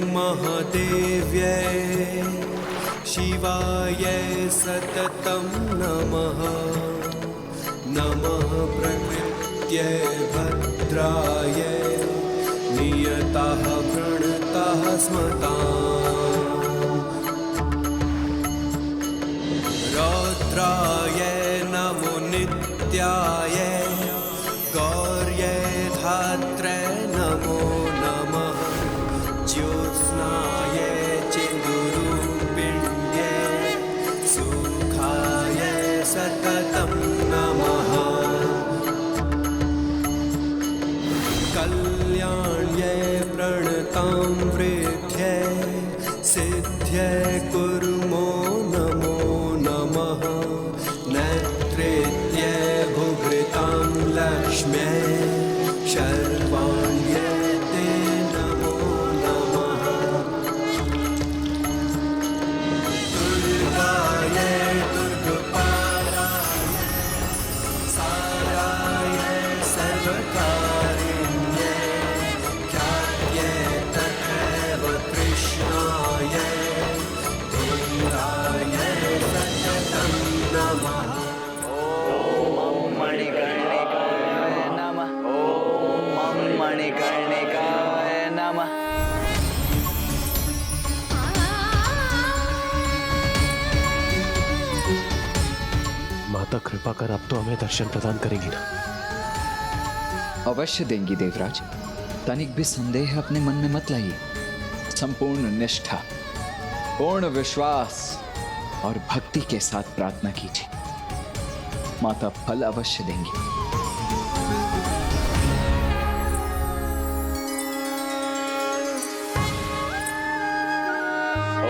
महादेव्यै शिवाय सततं नमः। नमः प्रकृत्यै भद्राय नियतः प्रणतः स्मताम्। रौद्राय नमो नित्याय गौर्यै धात्रे नमो नमः। ज्योत्स्नाय चिन्दूरुपिण्ड्यै सुखाय सततं नमः। कल्याण्यै प्रणतां वृद्ध्यै सिद्ध्यै कुर्मो नमो नमः। नैत्रेत्यै भुभृतां लक्ष्म्यै शर्वाण्यै ते नमो नमः। दुर्गायै दुर्गपाराय साराय सर्वकारिण्यै ख्यात्यै तथैव कृष्णाय धीराय सततं नमः। मणिकर्णिकाय नमः। ओम मणिकर्णिकाय नमः। माता कृपा कर, अब तो हमें दर्शन प्रदान करेंगी ना? अवश्य देंगी देवराज। तनिक भी संदेह अपने मन में मत लाइए। संपूर्ण निष्ठा, पूर्ण विश्वास और भक्ति के साथ प्रार्थना कीजिए। माता फल अवश्य देंगी।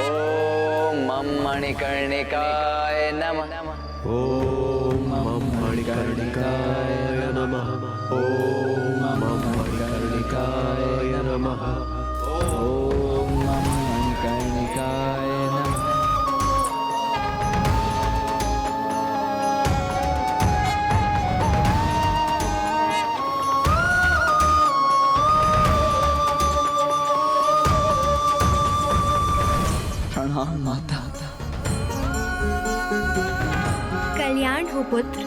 ओम मणिकर्णिकाय नमः। ओम मणिकर्णिकाय नमः। ओम मणिकर्णिकाय नमः। ओम मणिकर्णिकाय नमः। प्रणाम माता। कल्याण हो पुत्र।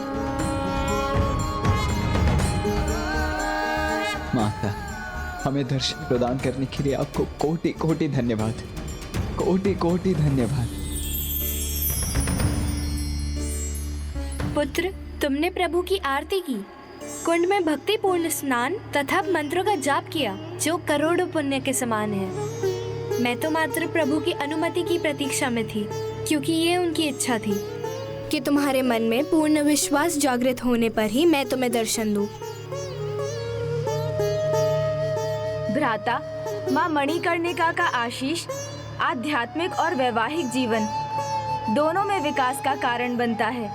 माता, हमें दर्शन प्रदान करने के लिए आपको कोटि कोटि धन्यवाद। कोटि कोटि धन्यवाद। पुत्र, तुमने प्रभु की आरती की, कुंड में भक्तिपूर्ण स्नान तथा मंत्रों का जाप किया, जो करोड़ों पुण्य के समान है। मैं तो मात्र प्रभु की अनुमति की प्रतीक्षा में थी, क्योंकि ये उनकी इच्छा थी कि तुम्हारे मन में पूर्ण विश्वास जागृत होने पर ही मैं तुम्हें दर्शन दूं। भ्राता, माँ मणिकर्णिका का आशीष आध्यात्मिक और वैवाहिक जीवन दोनों में विकास का कारण बनता है,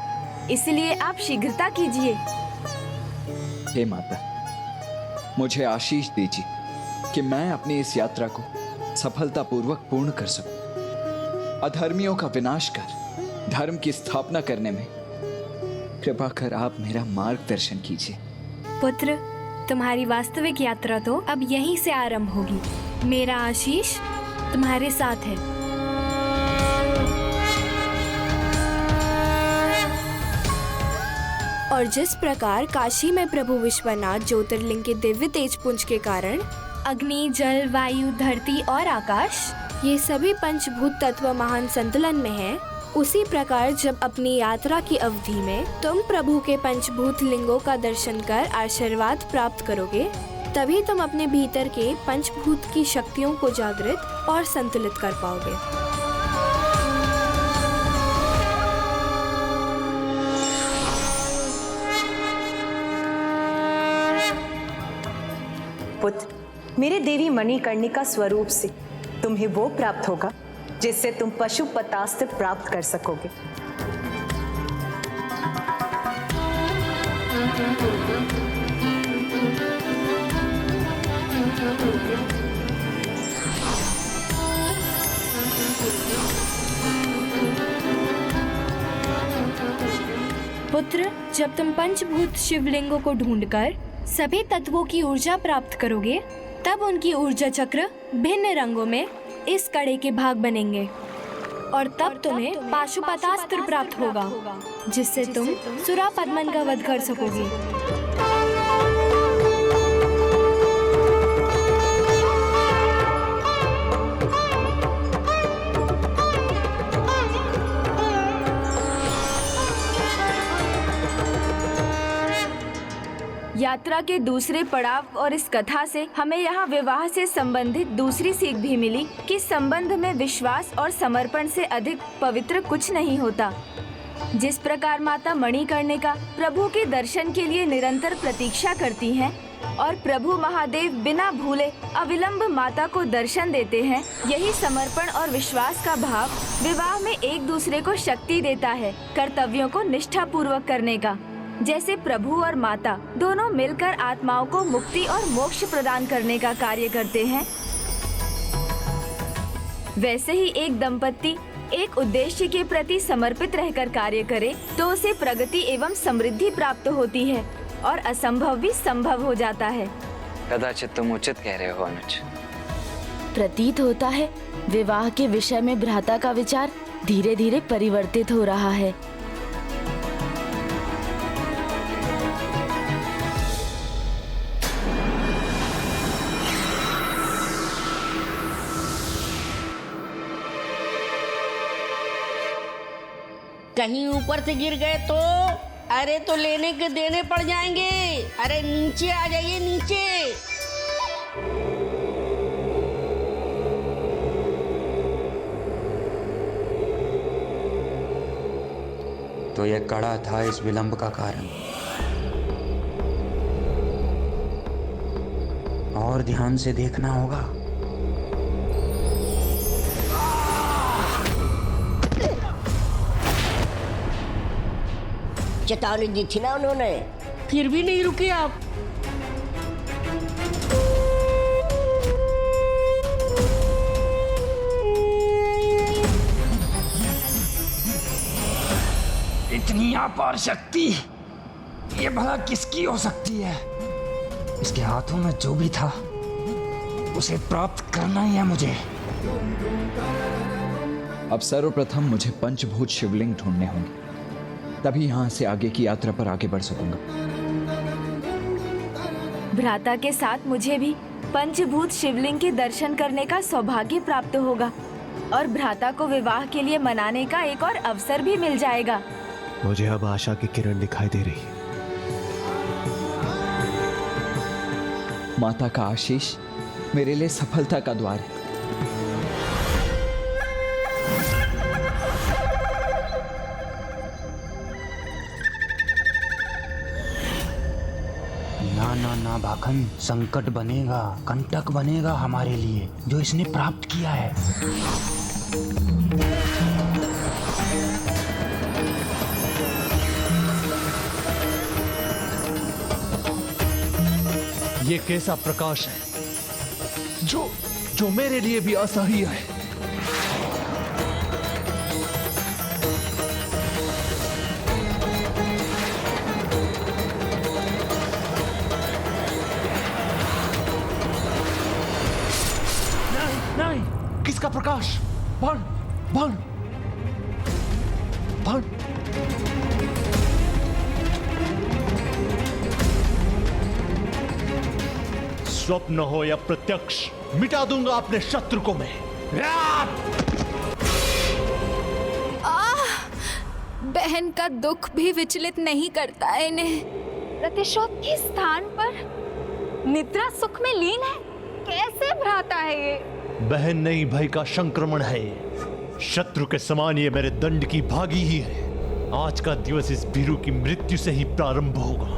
इसलिए आप शीघ्रता कीजिए। हे माता, मुझे आशीष दीजिए कि मैं अपनी इस यात्रा को सफलतापूर्वक पूर्ण कर सकूं। अधर्मियों का विनाश कर धर्म की स्थापना करने में कृपा कर आप मेरा मार्गदर्शन कीजिए। पुत्र, तुम्हारी वास्तविक यात्रा तो अब यहीं से आरंभ होगी। मेरा आशीष तुम्हारे साथ है। और जिस प्रकार काशी में प्रभु विश्वनाथ ज्योतिर्लिंग के दिव्य तेज पुंज के कारण अग्नि, जल, वायु, धरती और आकाश, ये सभी पंचभूत तत्व महान संतुलन में हैं, उसी प्रकार जब अपनी यात्रा की अवधि में तुम प्रभु के पंचभूत लिंगों का दर्शन कर आशीर्वाद प्राप्त करोगे, तभी तुम अपने भीतर के पंचभूत की शक्तियों को जागृत और संतुलित कर पाओगे। पुत्र, मेरे देवी मणिकर्णिका स्वरूप से तुम्हें वो प्राप्त होगा जिससे तुम पशुपतास्त्र प्राप्त कर सकोगे। पुत्र, जब तुम पंचभूत शिवलिंगों को ढूंढकर सभी तत्वों की ऊर्जा प्राप्त करोगे, तब उनकी ऊर्जा चक्र भिन्न रंगों में इस कड़े के भाग बनेंगे और तब तुम्हें पाशुपतास्त्र प्राप्त होगा, जिससे तुम सुरापद्मन का वध कर सकोगे। यात्रा के दूसरे पड़ाव और इस कथा से हमें यहाँ विवाह से संबंधित दूसरी सीख भी मिली कि संबंध में विश्वास और समर्पण से अधिक पवित्र कुछ नहीं होता। जिस प्रकार माता मणिकर्णिका प्रभु के दर्शन के लिए निरंतर प्रतीक्षा करती हैं और प्रभु महादेव बिना भूले अविलंब माता को दर्शन देते हैं, यही समर्पण और विश्वास का भाव विवाह में एक दूसरे को शक्ति देता है कर्तव्यों को निष्ठा पूर्वक करने का। जैसे प्रभु और माता दोनों मिलकर आत्माओं को मुक्ति और मोक्ष प्रदान करने का कार्य करते हैं, वैसे ही एक दंपत्ति एक उद्देश्य के प्रति समर्पित रहकर कार्य करे तो उसे प्रगति एवं समृद्धि प्राप्त होती है और असंभव भी संभव हो जाता है। कदाचित तुम उचित कह रहे हो अनुज। प्रतीत होता है विवाह के विषय में भ्राता का विचार धीरे धीरे परिवर्तित हो रहा है। कहीं ऊपर से गिर गए तो अरे तो लेने के देने पड़ जाएंगे। अरे नीचे आ जाइए, नीचे। तो यह कड़ा था इस विलंब का कारण। और ध्यान से देखना होगा। चेतावनी दी थी ना उन्होंने, फिर भी नहीं रुके आप। इतनी अपार शक्ति ये भला किसकी हो सकती है? इसके हाथों में जो भी था उसे प्राप्त करना ही है मुझे। अब सर्वप्रथम मुझे पंचभूत शिवलिंग ढूंढने होंगे, तभी यहाँ से आगे की यात्रा पर आगे बढ़ सकूंगा। भ्राता के साथ मुझे भी पंचभूत शिवलिंग के दर्शन करने का सौभाग्य प्राप्त होगा और भ्राता को विवाह के लिए मनाने का एक और अवसर भी मिल जाएगा। मुझे अब आशा की किरण दिखाई दे रही है। माता का आशीष मेरे लिए सफलता का द्वार है। ना ना ना भाखन, संकट बनेगा, कंटक बनेगा हमारे लिए जो इसने प्राप्त किया है। ये कैसा प्रकाश है जो मेरे लिए भी असह्य है। नहीं, किसका प्रकाश? भण, भण, भण। स्वप्न हो या प्रत्यक्ष, मिटा दूंगा अपने शत्रु को मैं। बहन का दुख भी विचलित नहीं करता है इन्हें। प्रतिशोध के स्थान पर निद्रा सुख में लीन है। कैसे भ्राता है ये? बहन नहीं, भय का संक्रमण है ये। शत्रु के समान ये मेरे दंड की भागी ही है। आज का दिवस इस भीरू की मृत्यु से ही प्रारंभ होगा।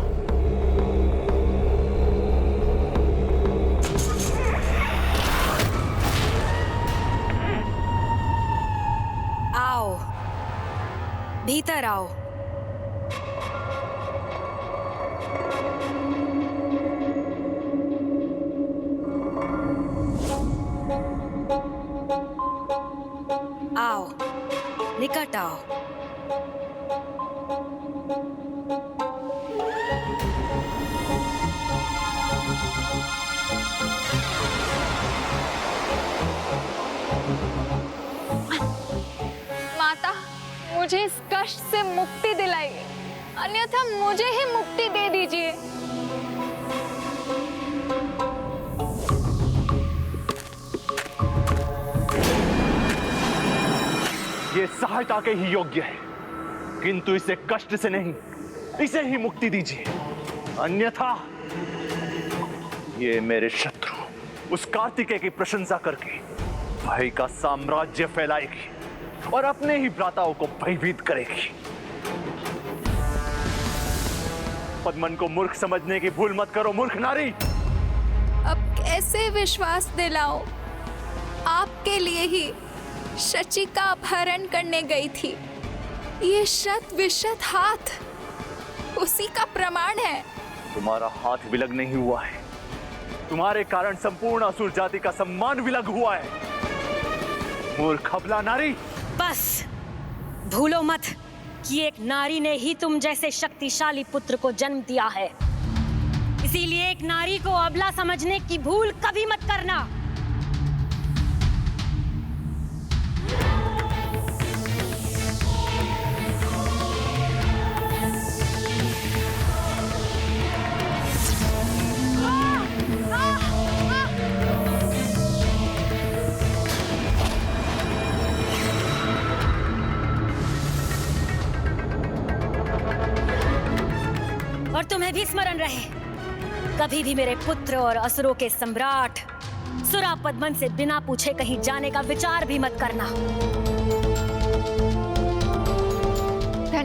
आओ, भीतर आओ। आओ, निकट आओ। मुझे इस कष्ट से मुक्ति दिलाइए, अन्यथा मुझे ही मुक्ति दे दीजिए। ये सहायता के ही योग्य है, किंतु इसे कष्ट से नहीं, इसे ही मुक्ति दीजिए, अन्यथा ये मेरे शत्रु उस कार्तिकेय की प्रशंसा करके भय का साम्राज्य फैलाएगी और अपने ही भ्राताओं को भयभीत करेगी। पद्मन को मूर्ख समझने की भूल मत करो, मूर्ख नारी। अब कैसे विश्वास दिलाऊं? आपके लिए ही शची का अपहरण करने गई थी। ये शत विशत हाथ उसी का प्रमाण है। तुम्हारा हाथ विलग नहीं हुआ है, तुम्हारे कारण संपूर्ण असुर जाति का सम्मान विलग हुआ है। मूर्ख अबला नारी। बस भूलो मत कि एक नारी ने ही तुम जैसे शक्तिशाली पुत्र को जन्म दिया है। इसीलिए एक नारी को अबला समझने की भूल कभी मत करना। और तुम्हें भी स्मरण रहे, कभी भी मेरे पुत्र और असुरों के सम्राट सुरा पद्मन से बिना पूछे कहीं जाने का विचार भी मत करना।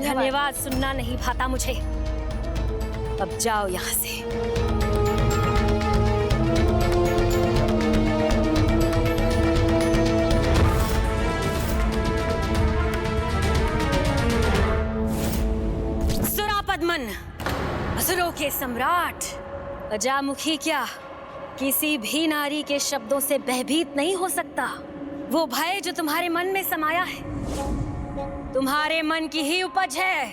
धन्यवाद सुनना नहीं भाता मुझे। अब जाओ यहाँ से। सुरा पद्मन, असुरों के सम्राट, अजामुखी क्या किसी भी नारी के शब्दों से भयभीत नहीं हो सकता। वो भय जो तुम्हारे मन में समाया है, तुम्हारे मन की ही उपज है।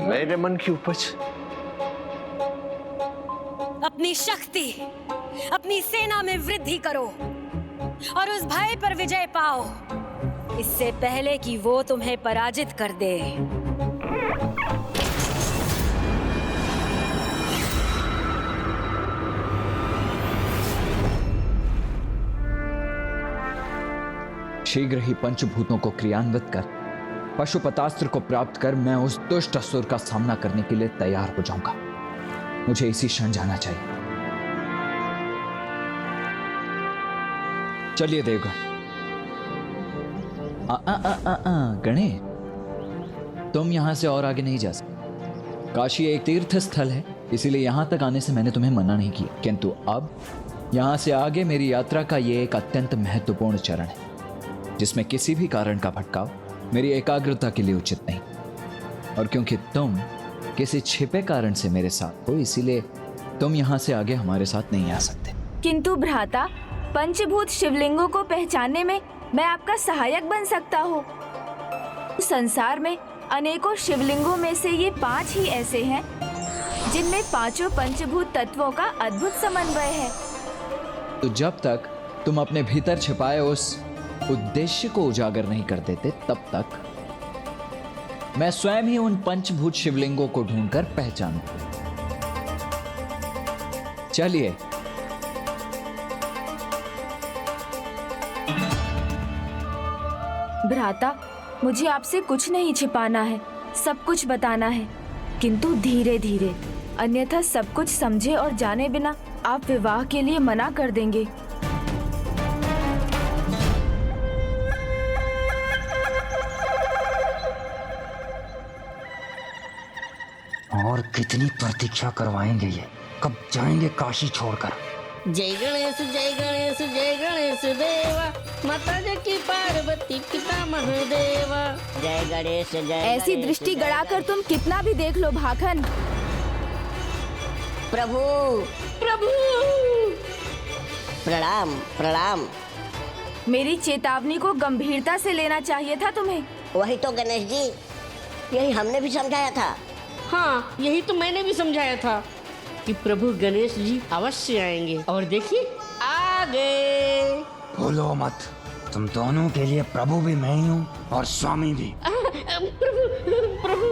मेरे मन की उपज? अपनी शक्ति, अपनी सेना में वृद्धि करो और उस भय पर विजय पाओ, इससे पहले कि वो तुम्हें पराजित कर दे। शीघ्र ही पंचभूतों को क्रियान्वित कर पशुपतास्त्र को प्राप्त कर मैं उस दुष्ट असुर का सामना करने के लिए तैयार हो जाऊंगा। मुझे इसी क्षण जाना चाहिए। चलिए देवगण। गणेश, तुम यहां से और आगे नहीं जा सकते। काशी एक तीर्थ स्थल है, इसीलिए यहां तक आने से मैंने तुम्हें मना नहीं किया, किंतु अब यहां से आगे मेरी यात्रा का यह एक अत्यंत महत्वपूर्ण चरण है, जिसमें किसी भी कारण का भटकाव मेरी एकाग्रता के लिए उचित नहीं। और क्योंकि तुम किसी छिपे कारण से मेरे साथ हो, इसीलिए तुम यहां से आगे हमारे साथ नहीं आ सकते। किंतु भ्राता, पंचभूत शिवलिंगों को पहचानने में मैं आपका सहायक बन सकता हूँ। संसार में अनेकों शिवलिंगों में से ये 5 ही ऐसे हैं जिनमें पांचों पंचभूत तत्वों का अद्भुत समन्वय है। तो जब तक तुम अपने भीतर छिपाए उस उद्देश्य को उजागर नहीं कर देते, तब तक मैं स्वयं ही उन पंचभूत शिवलिंगों को ढूंढकर पहचानूं। चलिए। भ्राता, मुझे आपसे कुछ नहीं छिपाना है, सब कुछ बताना है, किंतु धीरे धीरे, अन्यथा सब कुछ समझे और जाने बिना आप विवाह के लिए मना कर देंगे। और कितनी प्रतीक्षा करवाएंगे ये? कब जाएंगे काशी छोड़कर? जय गणेश जय गणेश जय गणेश देवा, माता जी की पार्वती पिता महादेवा। जय गणेश जय। ऐसी दृष्टि गड़ाकर तुम कितना भी देख लो भाखन। प्रभु प्रभु, प्रणाम प्रणाम। मेरी चेतावनी को गंभीरता से लेना चाहिए था तुम्हें। वही तो गणेश जी, यही हमने भी समझाया था। हाँ, यही तो मैंने भी समझाया था कि प्रभु गणेश जी अवश्य आएंगे। और देखिए आ गए। भूलो मत, तुम दोनों के लिए प्रभु भी मैं ही हूँ और स्वामी भी। प्रभु प्रभु।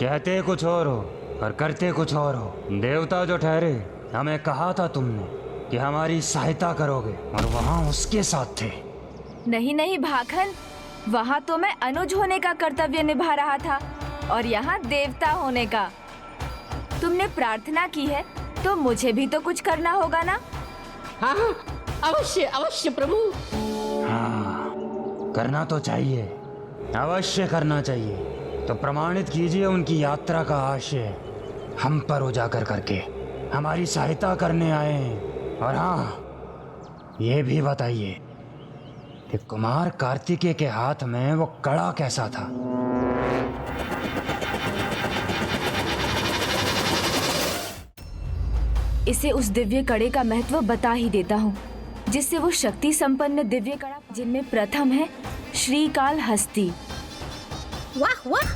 कहते कुछ और हो और करते कुछ और हो। देवता जो ठहरे, हमें कहा था तुमने कि हमारी सहायता करोगे, और वहाँ उसके साथ थे। नहीं नहीं भाखन, वहाँ तो मैं अनुज होने का कर्तव्य निभा रहा था और यहाँ देवता होने का। तुमने प्रार्थना की है तो मुझे भी तो कुछ करना होगा ना। हाँ हाँ, अवश्य अवश्य प्रभु। हाँ, करना तो चाहिए, अवश्य करना चाहिए। तो प्रमाणित कीजिए उनकी यात्रा का आशय हम पर उजागर करके हमारी सहायता करने आए हैं। और हाँ, ये भी बताइए कि कुमार कार्तिकेय के हाथ में वो कड़ा कैसा था? इसे उस दिव्य कड़े का महत्व बता ही देता हूँ, जिससे वो शक्ति संपन्न दिव्य कड़ा, जिनमें प्रथम है श्रीकाल हस्ती। वाह वाह,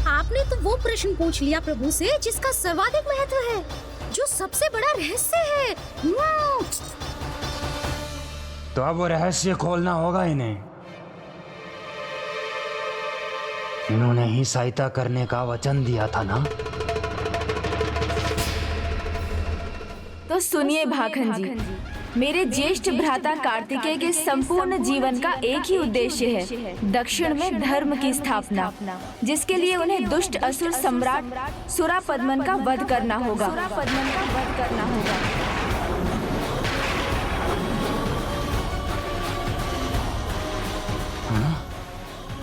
आपने तो वो प्रश्न पूछ लिया प्रभु से जिसका सर्वाधिक महत्व है, जो सबसे बड़ा रहस्य है। तो अब वो रहस्य खोलना होगा इन्हें। इन्होंने ही सहायता करने का वचन दिया था ना। तो सुनिए भाखन जी, मेरे ज्येष्ठ भ्राता कार्तिकेय के संपूर्ण जीवन का एक ही उद्देश्य है, दक्षिण में धर्म की स्थापना, जिसके लिए उन्हें दुष्ट असुर सम्राट सुरापद्मन का वध करना होगा।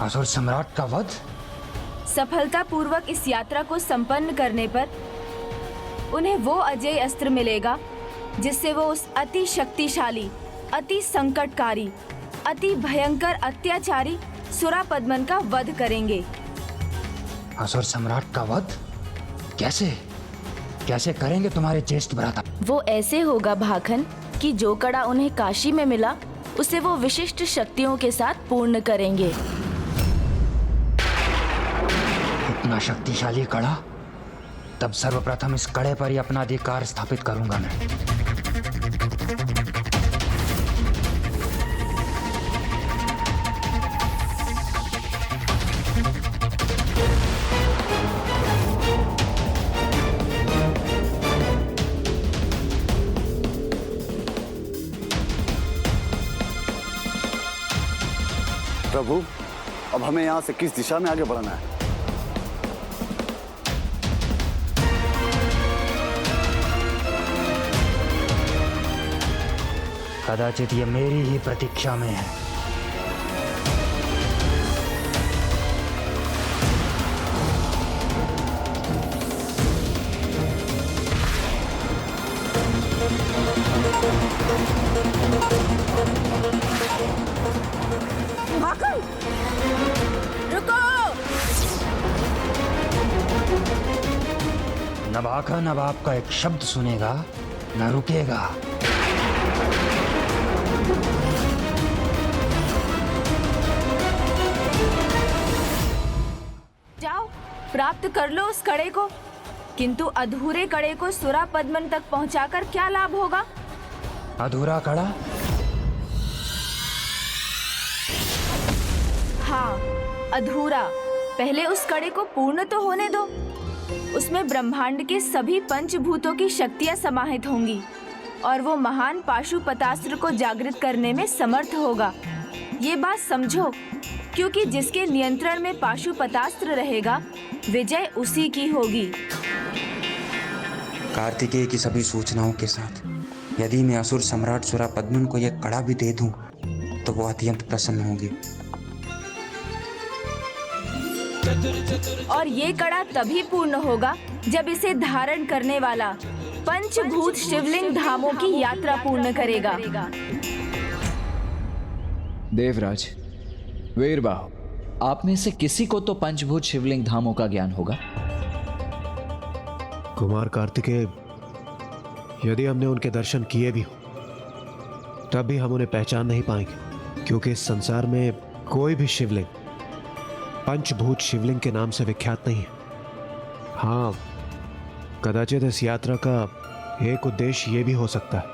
असुर सम्राट का वध? सफलता पूर्वक इस यात्रा को संपन्न करने पर उन्हें वो अजय अस्त्र मिलेगा जिससे वो उस अति शक्तिशाली, अति संकटकारी, अति भयंकर अत्याचारी सुरापद्मन का वध करेंगे। असुर सम्राट का वध कैसे कैसे करेंगे तुम्हारे ज्येष्ठ भ्राता? वो ऐसे होगा भाखन कि जो कड़ा उन्हें काशी में मिला उसे वो विशिष्ट शक्तियों के साथ पूर्ण करेंगे। इतना शक्तिशाली कड़ा? तब सर्वप्रथम इस कड़े पर ही अपना अधिकार स्थापित करूंगा मैं। प्रभु, अब हमें यहाँ से किस दिशा में आगे बढ़ना है? कदाचित ये मेरी ही प्रतीक्षा में है। रुको! न भाखन अब आपका एक शब्द सुनेगा न रुकेगा। जाओ, प्राप्त कर लो उस कड़े को, किंतु अधूरे कड़े को सुरापद्मन तक पहुंचाकर क्या लाभ होगा? अधूरा कड़ा? हाँ, अधूरा। पहले उस कड़े को पूर्ण तो होने दो। उसमें ब्रह्मांड के सभी पंचभूतों की शक्तियां समाहित होंगी और वो महान पाशुपतास्त्र को जागृत करने में समर्थ होगा। ये बात समझो, क्योंकि जिसके नियंत्रण में पाशुपतास्त्र रहेगा विजय उसी की होगी। कार्तिकेय की सभी सूचनाओं के साथ यदि मैं असुर सम्राट सुरापद्मन को यह कड़ा भी दे दूं तो वो अत्यंत प्रसन्न होंगे। और ये कड़ा तभी पूर्ण होगा जब इसे धारण करने वाला पंचभूत शिवलिंग धामों की यात्रा पूर्ण करेगा। देवराज, वीरबाहु, आप में से किसी को तो पंचभूत शिवलिंग धामों का ज्ञान होगा। कुमार कार्तिकेय, यदि हमने उनके दर्शन किए भी हो तब भी हम उन्हें पहचान नहीं पाएंगे, क्योंकि इस संसार में कोई भी शिवलिंग पंचभूत शिवलिंग के नाम से विख्यात नहीं है। हाँ, कदाचित इस यात्रा का एक उद्देश्य ये भी हो सकता है,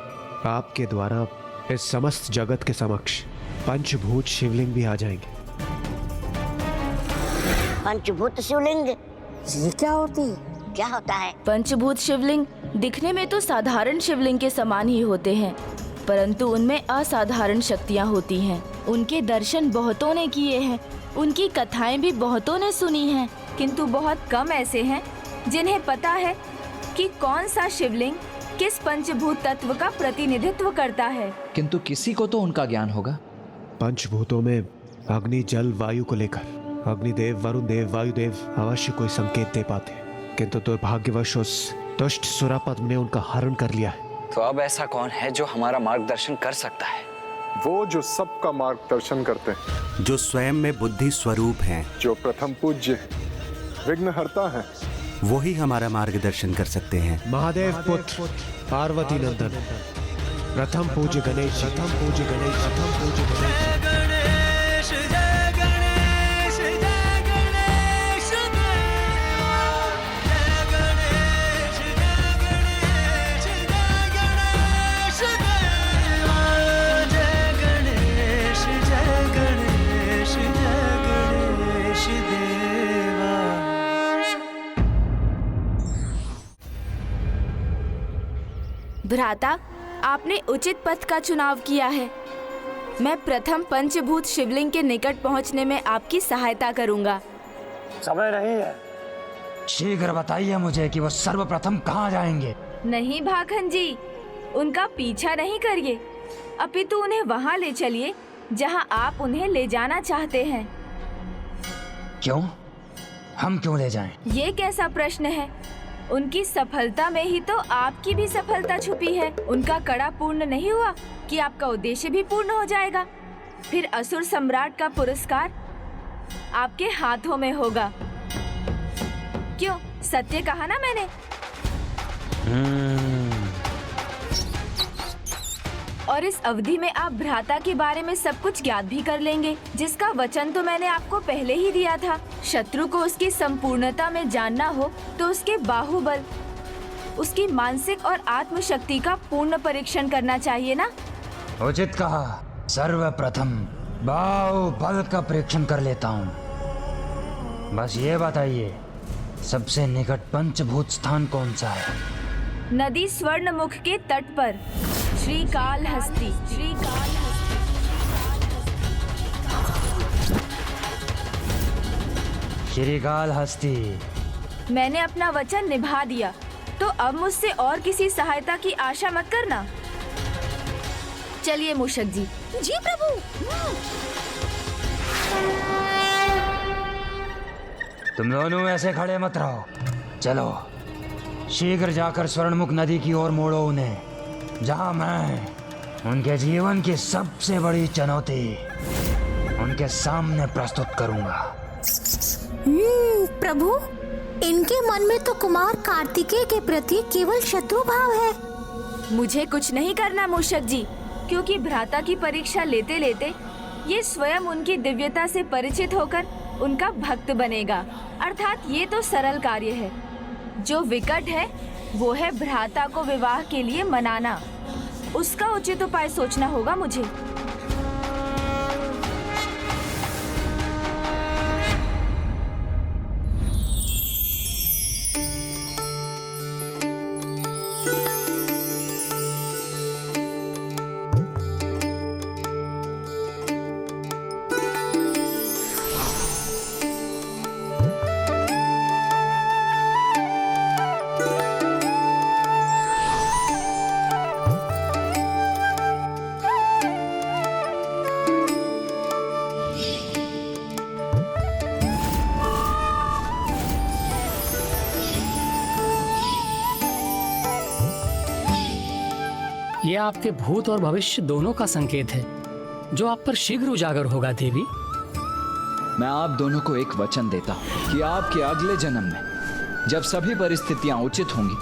आपके द्वारा इस समस्त जगत के समक्ष पंचभूत शिवलिंग भी आ जाएंगे। पंचभूत शिवलिंग ये क्या होती है? क्या होता है? पंचभूत शिवलिंग दिखने में तो साधारण शिवलिंग के समान ही होते हैं, परंतु उनमें असाधारण शक्तियाँ होती हैं। उनके दर्शन बहुतों ने किए हैं, उनकी कथाएं भी बहुतों ने सुनी हैं, किंतु बहुत कम ऐसे हैं जिन्हें पता है कि कौन सा शिवलिंग किस पंचभूत तत्व का प्रतिनिधित्व करता है। किंतु किसी को तो उनका ज्ञान होगा। पंचभूतों में अग्नि, जल, वायु को लेकर अग्निदेव, वरुण देव, वायुदेव अवश्य कोई संकेत दे पाते हैं, किंतु दुर्भाग्यवश उस दुष्ट सुरापद्म ने उनका हरण कर लिया है। तो अब ऐसा कौन है जो हमारा मार्गदर्शन कर सकता है? वो जो सबका मार्गदर्शन करते हैं, जो स्वयं में बुद्धि स्वरूप हैं, जो प्रथम पूज्य विघ्नहर्ता हैं, वही हमारा मार्गदर्शन कर सकते हैं। महादेव पुत्र पार्वती नंदन, प्रथम पूज्य गणेश, प्रथम पूज्य गणेश, प्रथम पूज्य गणेश। जय गणेश, जय गणेश देवा। जय गणेश, जय गणेश, जय गणेश देवा। जय गणेश, जय गणेश, जय गणेश देवा। भ्राता, आपने उचित पथ का चुनाव किया है। मैं प्रथम पंचभूत शिवलिंग के निकट पहुंचने में आपकी सहायता करूंगा। समय नहीं है, शीघ्र बताइए मुझे कि वो सर्वप्रथम कहाँ जाएंगे। नहीं भाखन जी, उनका पीछा नहीं करिए, अपितु उन्हें वहाँ ले चलिए जहाँ आप उन्हें ले जाना चाहते हैं। क्यों? हम क्यों ले जाएं? ये कैसा प्रश्न है? उनकी सफलता में ही तो आपकी भी सफलता छुपी है। उनका कड़ा पूर्ण नहीं हुआ कि आपका उद्देश्य भी पूर्ण हो जाएगा। फिर असुर सम्राट का पुरस्कार आपके हाथों में होगा। क्यों, सत्य कहा ना मैंने? और इस अवधि में आप भ्राता के बारे में सब कुछ ज्ञात भी कर लेंगे, जिसका वचन तो मैंने आपको पहले ही दिया था। शत्रु को उसकी संपूर्णता में जानना हो तो उसके बाहुबल, उसकी मानसिक और आत्म शक्ति का पूर्ण परीक्षण करना चाहिए ना? उचित कहा। सर्वप्रथम बाहुबल का परीक्षण कर लेता हूँ। बस ये बताइए, सबसे निकट पंचभूत स्थान कौन सा है? नदी स्वर्णमुख के तट पर श्रीकालहस्ती। श्रीकालहस्ती। मैंने अपना वचन निभा दिया, तो अब मुझसे और किसी सहायता की आशा मत करना। चलिए मूषक जी। जी प्रभु। तुम दोनों ऐसे खड़े मत रहो, चलो शीघ्र जाकर स्वर्णमुख नदी की ओर मोड़ो उन्हें, जहां मैं उनके जीवन की सबसे बड़ी चुनौती उनके सामने प्रस्तुत करूंगा। प्रभु, इनके मन में तो कुमार कार्तिकेय के प्रति केवल शत्रु भाव है। मुझे कुछ नहीं करना मूषक जी, क्योंकि भ्राता की परीक्षा लेते लेते ये स्वयं उनकी दिव्यता से परिचित होकर उनका भक्त बनेगा। अर्थात ये तो सरल कार्य है। जो विकट है वो है भ्राता को विवाह के लिए मनाना। उसका उचित उपाय सोचना होगा मुझे। यह आपके भूत और भविष्य दोनों का संकेत है, जो आप पर शीघ्र उजागर होगा देवी। मैं आप दोनों को एक वचन देता हूँ कि आपके अगले जन्म में जब सभी परिस्थितियां उचित होंगी,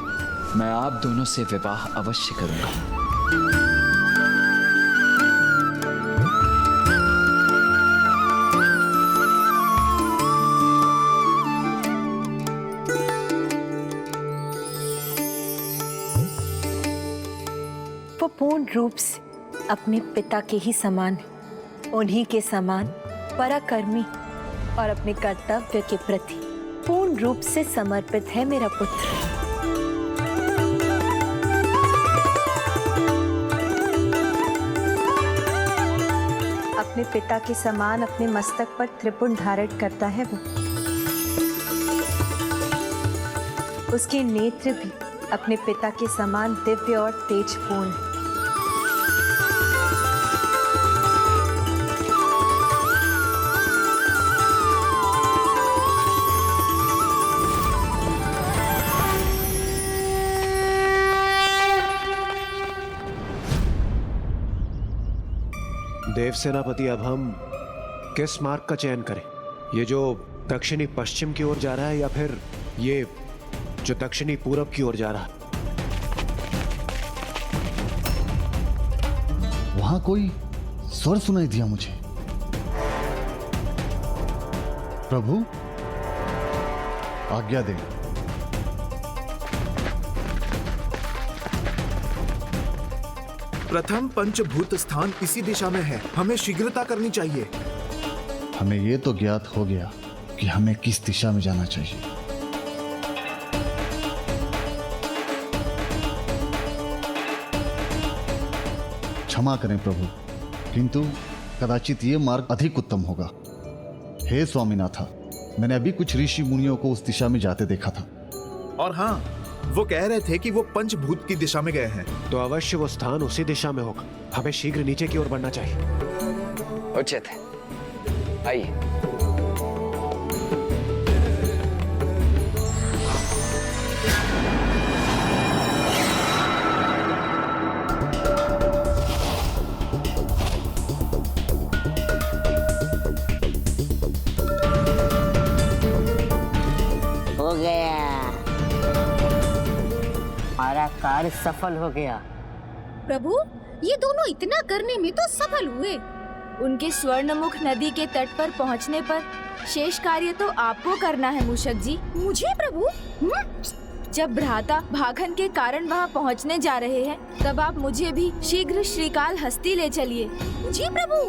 मैं आप दोनों से विवाह अवश्य करूंगा। वो पूर्ण रूप से अपने पिता के ही समान, उन्हीं के समान पराक्रमी और अपने कर्तव्य के प्रति पूर्ण रूप से समर्पित है मेरा पुत्र। अपने पिता के समान अपने मस्तक पर त्रिपुट धारण करता है वो। उसके नेत्र भी अपने पिता के समान दिव्य और तेजपूर्ण है। देव सेनापति, अब हम किस मार्ग का चयन करें? ये जो दक्षिणी पश्चिम की ओर जा रहा है या फिर ये जो दक्षिणी पूरब की ओर जा रहा है? वहां कोई स्वर सुनाई दिया मुझे। प्रभु, आज्ञा दें। प्रथम पंचभूत स्थान इसी दिशा में है, हमें शीघ्रता करनी चाहिए। हमें यह तो ज्ञात हो गया कि हमें किस दिशा में जाना चाहिए। क्षमा करें प्रभु, किंतु कदाचित ये मार्ग अधिक उत्तम होगा। हे स्वामीनाथा, मैंने अभी कुछ ऋषि मुनियों को उस दिशा में जाते देखा था। और हाँ, वो कह रहे थे कि वो पंचभूत की दिशा में गए हैं। तो अवश्य वो स्थान उसी दिशा में होगा। हमें शीघ्र नीचे की ओर बढ़ना चाहिए। उचित है, आइए। हो गया, हमारा कार्य सफल हो गया। प्रभु, ये दोनों इतना करने में तो सफल हुए। उनके स्वर्णमुख नदी के तट पर पहुंचने पर शेष कार्य तो आपको करना है मूषक जी। मुझे प्रभु? जब भ्राता भागन के कारण वहां पहुंचने जा रहे हैं, तब आप मुझे भी शीघ्र श्रीकाल हस्ती ले चलिए। जी प्रभु।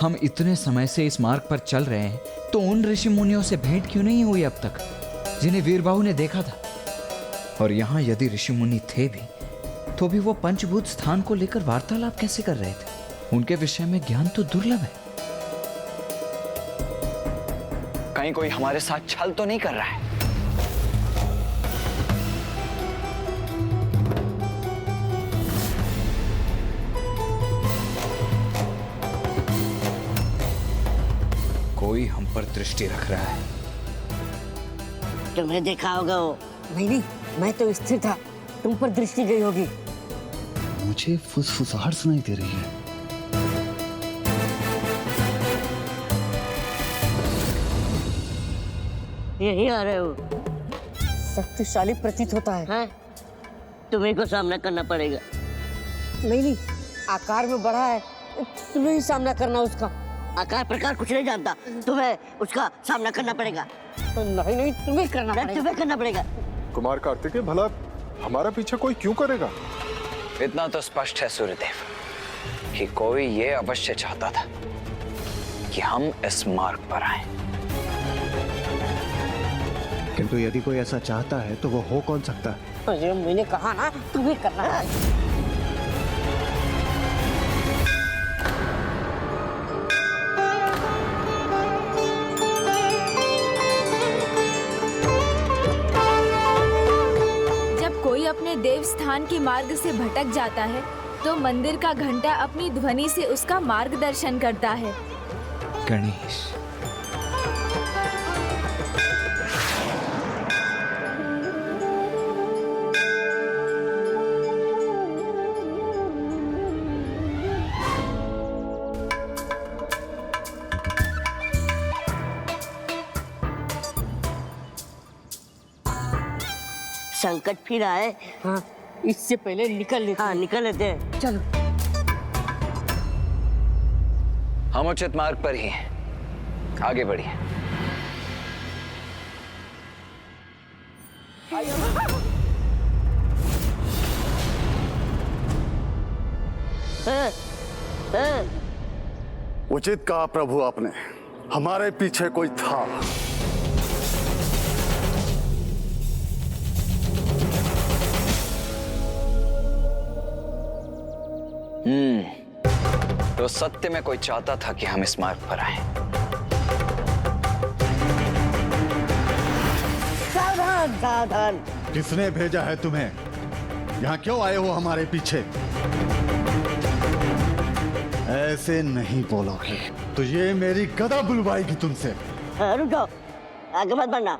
हम इतने समय से इस मार्ग पर चल रहे हैं, तो उन ऋषि मुनियों से भेंट क्यों नहीं हुई अब तक, जिन्हें वीरबाहु ने देखा था? और यहाँ यदि ऋषि मुनि थे भी, तो भी वो पंचभूत स्थान को लेकर वार्तालाप कैसे कर रहे थे? उनके विषय में ज्ञान तो दुर्लभ है। कहीं कोई हमारे साथ छल तो नहीं कर रहा है? कोई हम पर दृष्टि रख रहा है। तुमने देखा होगा वो। नहीं, मैं तो स्थिर था, तुम पर दृष्टि गई होगी। मुझे फुसफुसाहट सुनाई दे रही है। यही आ रहे हो। शक्तिशाली प्रतीत होता है। हाँ? तुम्हें को सामना करना पड़ेगा। नहीं, आकार में बड़ा है, तुम्हें ही सामना करना उसका। आकार प्रकार कुछ नहीं जानता, तुम्हें उसका सामना करना पड़ेगा। नहीं, तुम्हें करना पड़ेगा। तुम्हें करना पड़ेगा। कुमार कार्तिकेय, भला हमारा पीछा कोई क्यों करेगा? इतना तो स्पष्ट है सूर्यदेव कि कोई ये अवश्य चाहता था कि हम इस मार्ग पर आए। किंतु यदि कोई ऐसा चाहता है तो वो हो कौन सकता है? ये मैंने कहा ना, तुम्हें करना है। अपने देव स्थान के मार्ग से भटक जाता है, तो मंदिर का घंटा अपनी ध्वनि से उसका मार्गदर्शन करता है। गणेश, संकट फिर आए। हाँ, इससे पहले निकल लेते। हाँ, निकल लेते हैं। चलो। हम उचित मार्ग पर ही हैं, आगे बढ़िए। उचित कहा प्रभु आपने, हमारे पीछे कोई था। तो सत्य में कोई चाहता था कि हम इस मार्ग पर आए। सावधान सावधान। किसने भेजा है तुम्हें? यहाँ क्यों आए हो हमारे पीछे? ऐसे नहीं बोलोगे तो ये मेरी गदा बुलवाएगी तुमसे। रुको, आगे मत बढ़ना।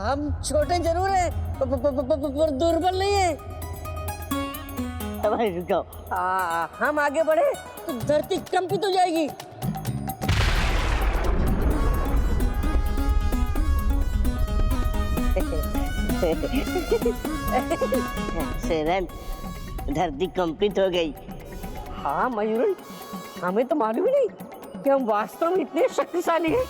हम छोटे जरूर हैं, पर दुर्बल नहीं है। भाई रुको, हम आगे बढ़े तो धरती कंपित हो जाएगी। सेरन, धरती कंपित हो गई। हाँ मयूरन, हमें तो मालूम ही नहीं कि हम वास्तव में इतने शक्तिशाली हैं।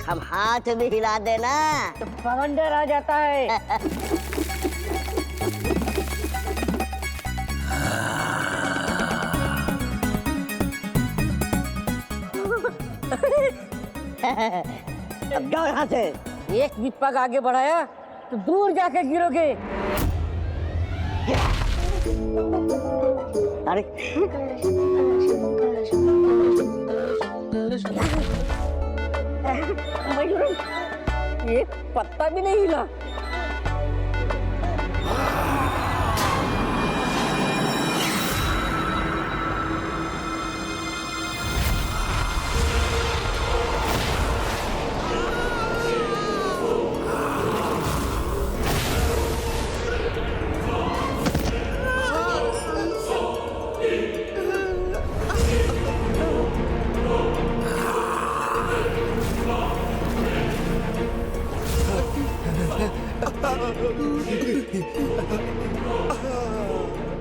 हम हाथ भी हिला देना तो बवंडर आ जाता है। अब जाओ यहाँ से। एक भी पग आगे बढ़ाया तो दूर जाके गिरोगे। अरे मयूरन, एक पत्ता भी नहीं हिला।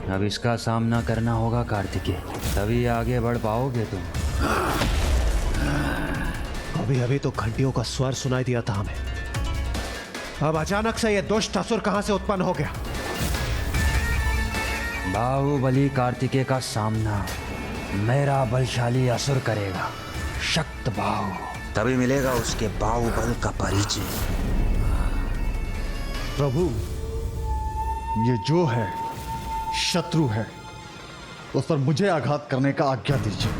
अब इसका सामना करना होगा कार्तिकेय, तभी आगे बढ़ पाओगे तुम। अभी अभी तो घंटियों का स्वर सुनाई दिया था हमें, अब अचानक से ये दुष्ट असुर कहां से उत्पन्न हो गया? बाहुबली कार्तिकेय का सामना मेरा बलशाली असुर करेगा, शक्त बाहु। तभी मिलेगा उसके बाहुबल का परिचय। प्रभु, ये जो है शत्रु है, उस पर मुझे आघात करने का आज्ञा दीजिए।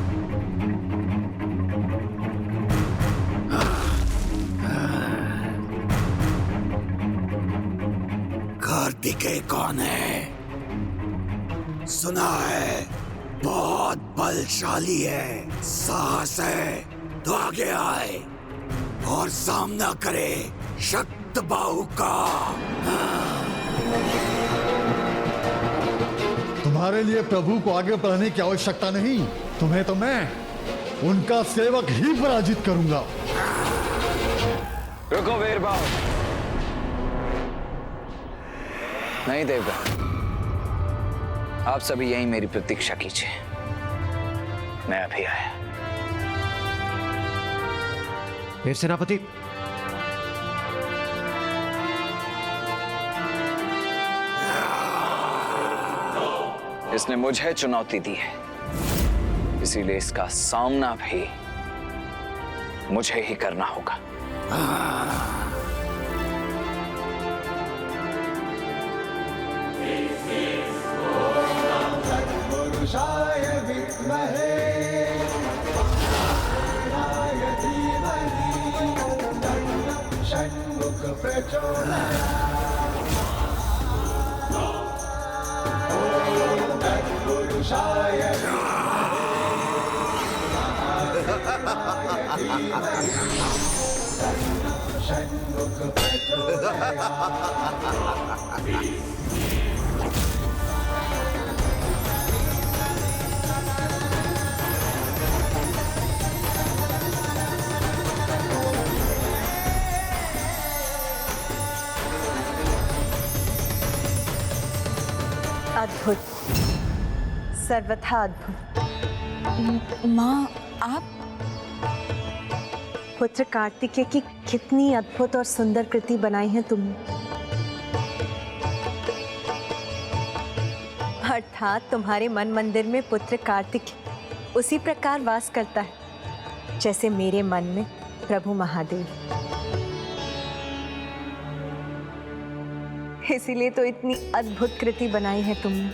कार्तिकेय कौन है? सुना है बहुत बलशाली है, साहस है, तो आगे आए और सामना करे शक्त बाहु का। तुम्हारे लिए प्रभु को आगे बढ़ने की आवश्यकता नहीं, तुम्हें तो मैं उनका सेवक ही पराजित करूंगा। रुको वीरबाहु, नहीं देवगण, आप सभी यहीं मेरी प्रतीक्षा कीजिए, मैं अभी आया। वीर सेनापति, इसने मुझे चुनौती दी है, इसीलिए इसका सामना भी मुझे ही करना होगा। अद्भुत, सर्वथा अद्भुत। माँ आप पुत्र कार्तिकेय की कितनी अद्भुत और सुंदर कृति बनाई है तुमने। अर्थात तुम्हारे मन मंदिर में पुत्र कार्तिकेय उसी प्रकार वास करता है जैसे मेरे मन में प्रभु महादेव। इसीलिए तो इतनी अद्भुत कृति बनाई है तुमने।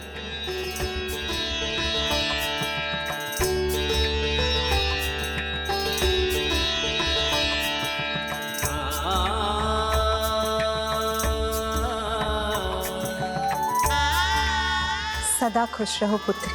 सदा खुश रहो पुत्र।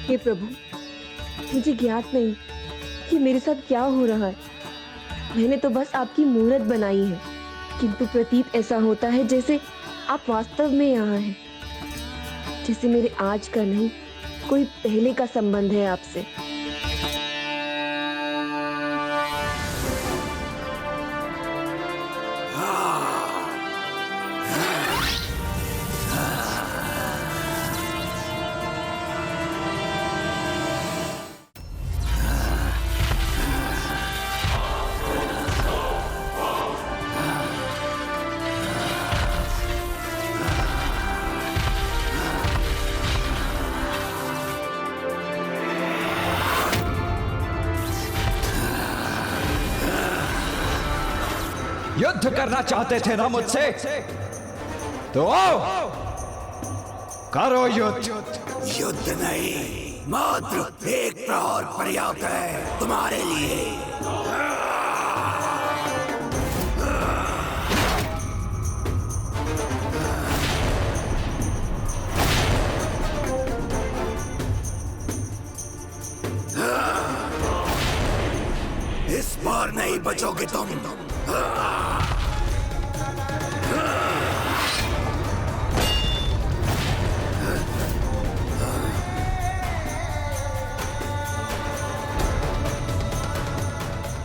हे प्रभु, मुझे ज्ञात नहीं कि मेरे साथ क्या हो रहा है। मैंने तो बस आपकी मूर्त बनाई है, किंतु प्रतीत ऐसा होता है जैसे आप वास्तव में यहाँ हैं, जैसे मेरे आज का नहीं कोई पहले का संबंध है आपसे। युद्ध करना चाहते थे ना मुझसे, तो आओ करो युद्ध। युद्ध नहीं, मात्र एक प्रहर पर्याप्त है तुम्हारे लिए। इस बार नहीं बचोगे तुम।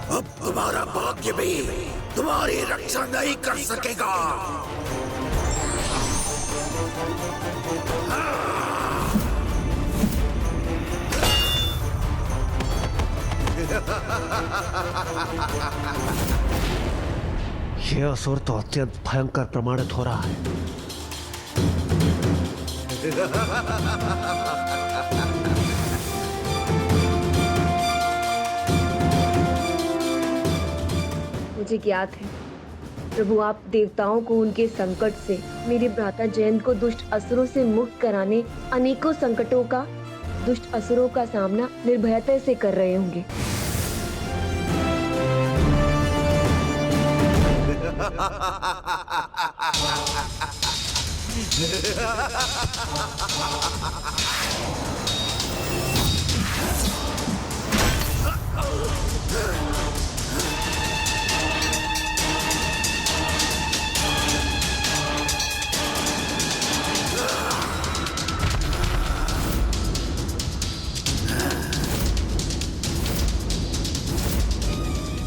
अब तुम्हारा भाग्य भी तुम्हारी रक्षा नहीं कर सकेगा। यह असुर तो अत्यंत भयंकर प्रमाणित हो रहा है। मुझे ज्ञात है प्रभु, आप देवताओं को उनके संकट से, मेरे भ्राता जयंत को दुष्ट असुरों से मुक्त कराने अनेकों संकटों का, दुष्ट असुरों का सामना निर्भयता से कर रहे होंगे।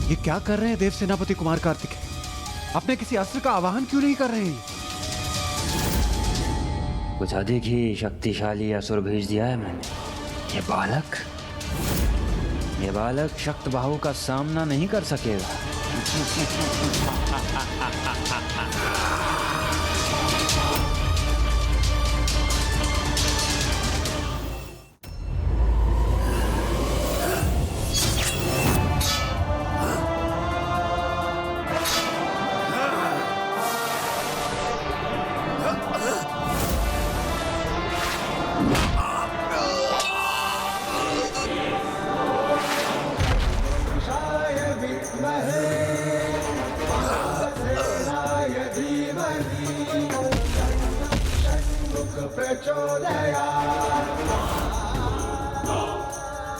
ये क्या कर रहे हैं देव सेनापति कुमार कार्तिकेय? अपने किसी अस्त्र का आवाहन क्यों नहीं कर रहे हैं? कुछ अधिक ही शक्तिशाली असुर भेज दिया है मैंने। ये बालक शक्तबाहु का सामना नहीं कर सकेगा।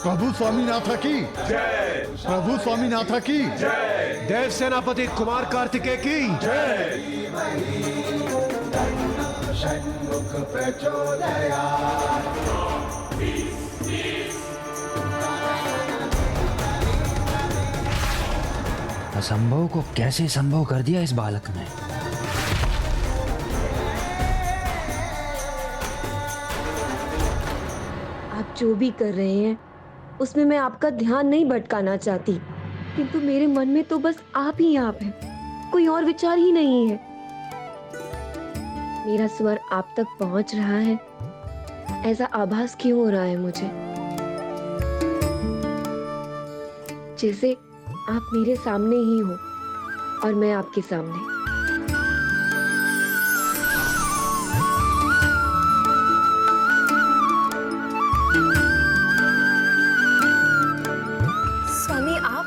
प्रभु स्वामीनाथ की जय। प्रभु स्वामीनाथ की जय। देव सेनापति कुमार कार्तिकेय की जय। षण्मुख प्रचोदयात्। असंभव को कैसे संभव कर दिया इस बालक ने। आप जो भी कर रहे हैं उसमें मैं आपका ध्यान नहीं भटकाना चाहती, किंतु मेरे मन में तो बस आप ही आप हैं, कोई और विचार ही नहीं है। मेरा स्वर आप तक पहुंच रहा है, ऐसा आभास क्यों हो रहा है मुझे, जैसे आप मेरे सामने ही हो और मैं आपके सामने। स्वामी आप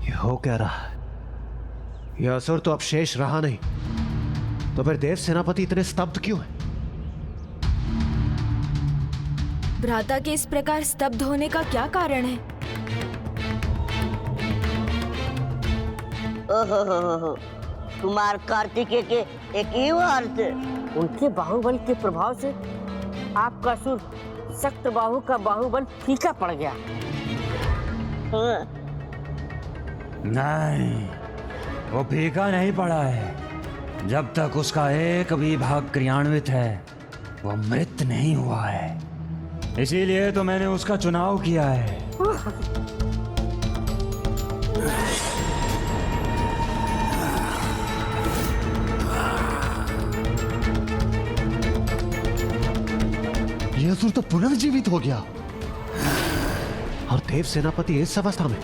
ये हो क्या रहा है? यह असुर तो अब शेष रहा नहीं, तो फिर देव सेनापति इतने स्तब्ध क्यों हैं? भ्राता के इस प्रकार स्तब्ध होने का क्या कारण है? ओहो, कुमार कार्तिकेय के एक ही अर्थ, उनके बाहुबल के प्रभाव से आपका असुर सख्त बाहु का बाहुबल फीका पड़ गया। नहीं, वो फीका नहीं पड़ा है। जब तक उसका एक भी भाग क्रियान्वित है वो मृत नहीं हुआ है। इसीलिए तो मैंने उसका चुनाव किया है। ये असुर तो पुनर्जीवित हो गया। और देव सेनापति इस अवस्था में?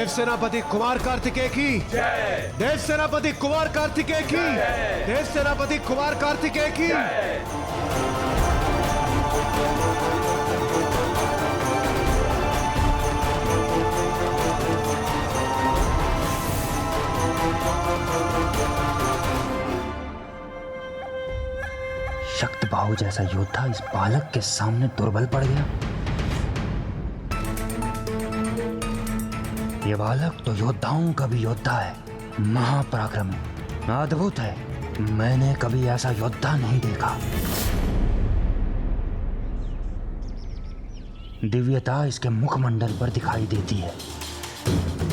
देव सेनापति कुमार कार्तिकेय की जय। देव सेनापति कुमार कार्तिकेय की जय। देव सेनापति कुमार कार्तिकेय की शक्त बाहु जैसा योद्धा इस बालक के सामने दुर्बल पड़ गया। ये बालक तो योद्धाओं का भी योद्धा है, महापराक्रमी, अद्भुत है। मैंने कभी ऐसा योद्धा नहीं देखा। दिव्यता इसके मुखमंडल पर दिखाई देती है।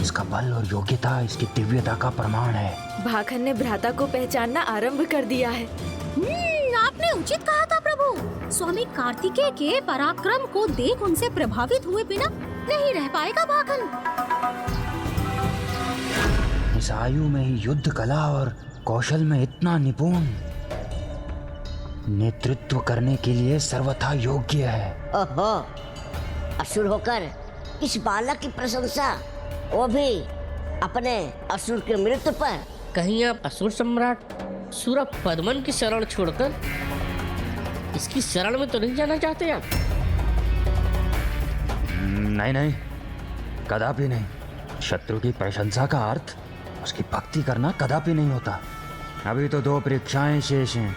इसका बल और योग्यता इसकी दिव्यता का प्रमाण है। भाखन ने भ्राता को पहचानना आरंभ कर दिया है। आपने उचित कहा था प्रभु। स्वामी कार्तिकेय के पराक्रम को देख उनसे प्रभावित हुए बिना नहीं रह पाएगा भाखन। इस आयु में ही युद्ध कला और कौशल में इतना निपुण, नेतृत्व करने के लिए सर्वथा योग्य है। ओहो, असुर होकर इस बालक की प्रशंसा, वो भी अपने असुर के मृत्यु पर। कहीं आप असुर सम्राट सूरप पद्मन की शरण छोड़कर इसकी शरण में तो नहीं जाना चाहते आप? नहीं नहीं, कदापि नहीं। शत्रु की प्रशंसा का अर्थ उसकी भक्ति करना कदापि नहीं होता। अभी तो 2 परीक्षाएं शेष हैं।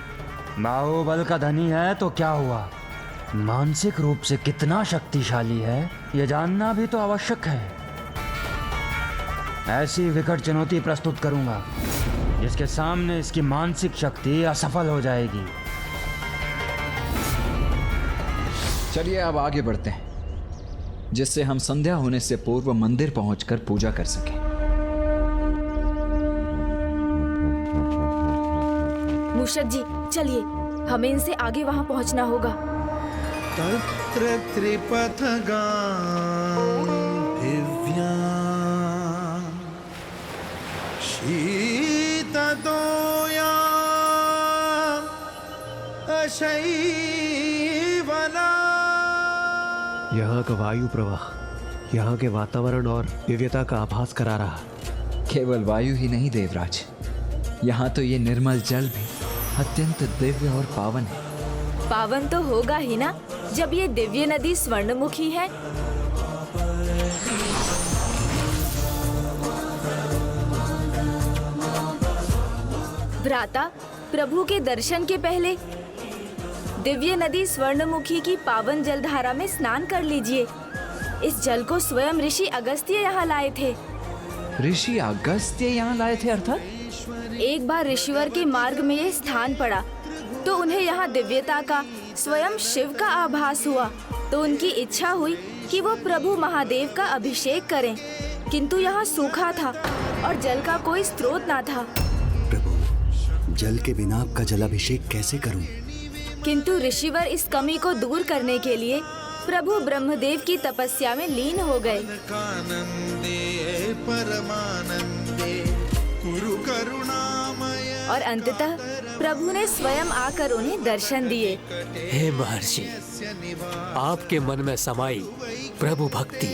बाहुबल का धनी है तो क्या हुआ, मानसिक रूप से कितना शक्तिशाली है ये जानना भी तो आवश्यक है। ऐसी विकट चुनौती प्रस्तुत करूंगा जिसके सामने इसकी मानसिक शक्ति असफल हो जाएगी। चलिए अब आगे बढ़ते हैं, जिससे हम संध्या होने से पूर्व मंदिर पहुंचकर पूजा कर सकें। मूषक जी चलिए, हमें इनसे आगे वहां पहुंचना होगा। तत्र त्रिपथगा दिव्या शीतदोया अशैवला। यहाँ का वायु प्रवाह यहाँ के वातावरण और दिव्यता का आभास करा रहा। केवल वायु ही नहीं देवराज, यहाँ तो ये निर्मल जल भी अत्यंत दिव्य और पावन है। पावन तो होगा ही ना, जब ये दिव्य नदी स्वर्णमुखी है। भ्राता, प्रभु के दर्शन के पहले दिव्य नदी स्वर्णमुखी की पावन जलधारा में स्नान कर लीजिए। इस जल को स्वयं ऋषि अगस्त्य यहाँ लाए थे। ऋषि अगस्त्य यहाँ लाए थे अर्थात? एक बार ऋषिवर के मार्ग में ये स्थान पड़ा तो उन्हें यहाँ दिव्यता का, स्वयं शिव का आभास हुआ। तो उनकी इच्छा हुई कि वो प्रभु महादेव का अभिषेक करें, किंतु यहाँ सूखा था और जल का कोई स्रोत ना था। प्रभु, जल के बिना आपका जलाभिषेक कैसे करूं? किंतु ऋषिवर इस कमी को दूर करने के लिए प्रभु ब्रह्मदेव की तपस्या में लीन हो गए। और अंततः प्रभु ने स्वयं आकर उन्हें दर्शन दिए। हे महर्षि, आपके मन में समाई प्रभु भक्ति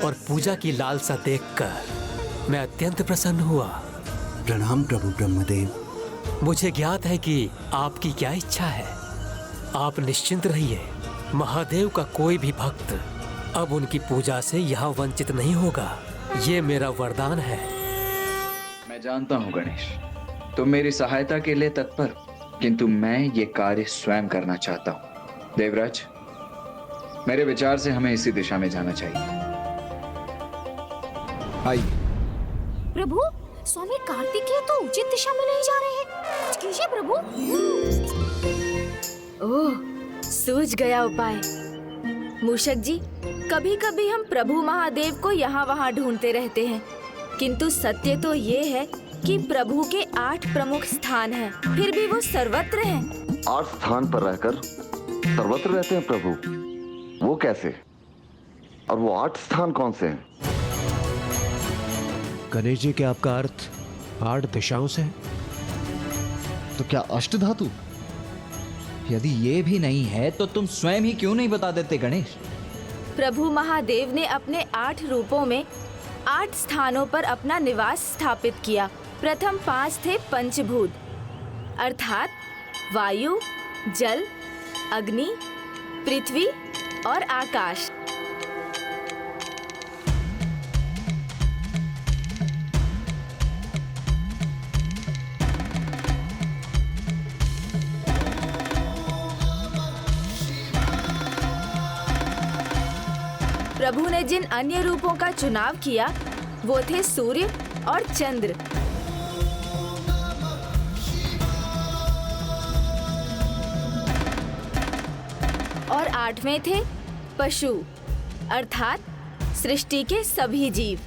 और पूजा की लालसा देखकर मैं अत्यंत प्रसन्न हुआ। प्रणाम प्रभु ब्रह्मदेव। मुझे ज्ञात है कि आपकी क्या इच्छा है। आप निश्चिंत रहिए, महादेव का कोई भी भक्त अब उनकी पूजा से यहाँ वंचित नहीं होगा। ये मेरा वरदान है। मैं जानता हूँ गणेश, तुम मेरी सहायता के लिए तत्पर, किंतु मैं ये कार्य स्वयं करना चाहता हूँ। देवराज, मेरे विचार से हमें इसी दिशा में जाना चाहिए। आइए। प्रभु, स्वामी कार्तिकेय तो उचित दिशा में नहीं जा रहे हैं। कुछ कीजिए प्रभु। ओह, सूझ गया उपाय। मूषक जी, कभी कभी हम प्रभु महादेव को यहाँ वहाँ ढूंढते रहते हैं, किंतु सत्य तो ये है कि प्रभु के 8 प्रमुख स्थान हैं, फिर भी वो सर्वत्र हैं। 8 स्थान पर रहकर सर्वत्र रहते हैं प्रभु, वो कैसे? और वो 8 स्थान कौन से हैं? गणेश जी, क्या आपका अर्थ 8 दिशाओं से है? तो क्या अष्टधातु? यदि ये भी नहीं है तो तुम स्वयं ही क्यों नहीं बता देते गणेश? प्रभु महादेव ने अपने 8 रूपों में 8 स्थानों पर अपना निवास स्थापित किया। प्रथम 5 थे पंचभूत, अर्थात वायु, जल, अग्नि, पृथ्वी और आकाश। प्रभु ने जिन अन्य रूपों का चुनाव किया वो थे सूर्य और चंद्र। और 8वें थे पशु, अर्थात सृष्टि के सभी जीव।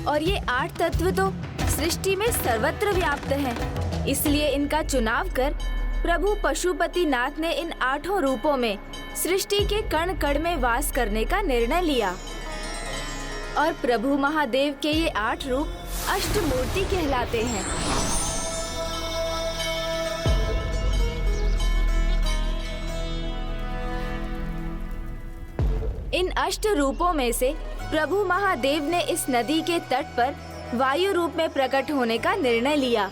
और ये 8 तत्व तो सृष्टि में सर्वत्र व्याप्त हैं। इसलिए इनका चुनाव कर प्रभु पशुपतिनाथ ने इन 8 रूपों में सृष्टि के कण कण में वास करने का निर्णय लिया। और प्रभु महादेव के ये 8 रूप अष्टमूर्ति कहलाते हैं। इन अष्ट रूपों में से प्रभु महादेव ने इस नदी के तट पर वायु रूप में प्रकट होने का निर्णय लिया।